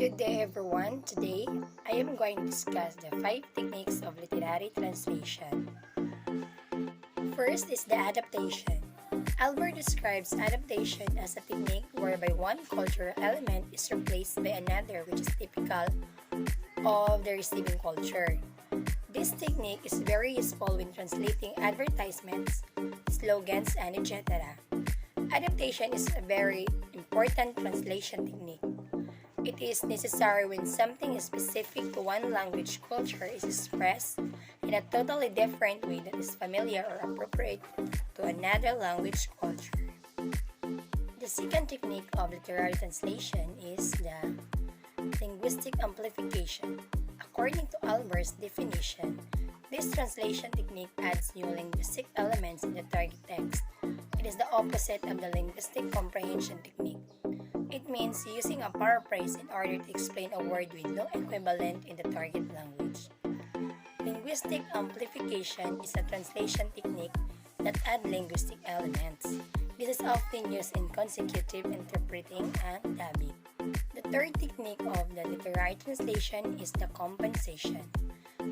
Good day, everyone. Today, I am going to discuss the 5 techniques of literary translation. First is the adaptation. Albert describes adaptation as a technique whereby one cultural element is replaced by another which is typical of the receiving culture. This technique is very useful when translating advertisements, slogans, and etc. Adaptation is a very important translation technique. It is necessary when something is specific to one language culture is expressed in a totally different way that is familiar or appropriate to another language culture. The second technique of literary translation is the linguistic amplification. According to Albert's definition, this translation technique adds new linguistic elements in the target text. It is the opposite of the linguistic comprehension technique. It means using a paraphrase in order to explain a word with no equivalent in the target language. Linguistic amplification is a translation technique that adds linguistic elements. This is often used in consecutive interpreting and dubbing. The third technique of the literary translation is the compensation.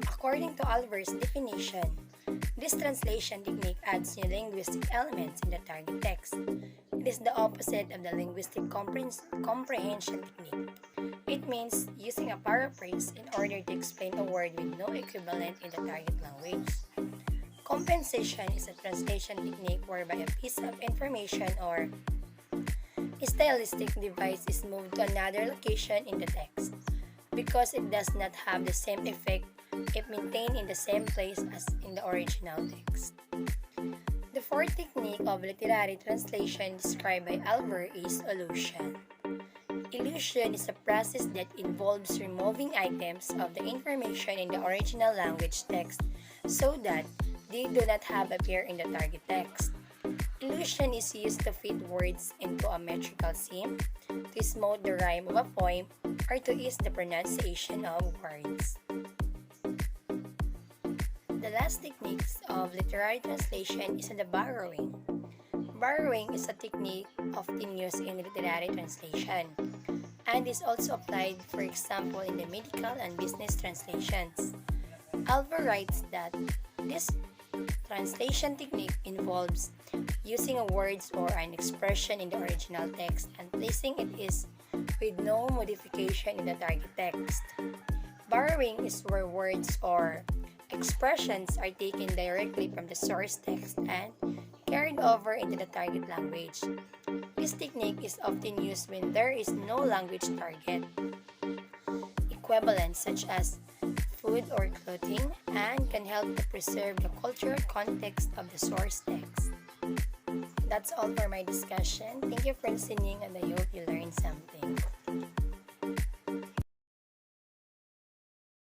According to Albert's definition, this translation technique adds new linguistic elements in the target text. It is the opposite of the linguistic comprehension technique. It means using a paraphrase in order to explain a word with no equivalent in the target language. Compensation is a translation technique whereby a piece of information or stylistic device is moved to another location in the text. Because it does not have the same effect if maintained in the same place as in the original text. The fourth technique of literary translation described by Albert is illusion. Illusion is a process that involves removing items of the information in the original language text so that they do not have appear in the target text. Illusion is used to fit words into a metrical scheme, to smooth the rhyme of a poem, or to ease the pronunciation of words. The last techniques of literary translation is the borrowing. Borrowing is a technique often used in literary translation and is also applied, for example, in the medical and business translations. Albert writes that this translation technique involves using a words or an expression in the original text and placing it is with no modification in the target text. Borrowing is where words or expressions are taken directly from the source text and carried over into the target language. This technique is often used when there is no language target equivalent such as food or clothing and can help to preserve the cultural context of the source text. That's all for my discussion. Thank you for listening and I hope you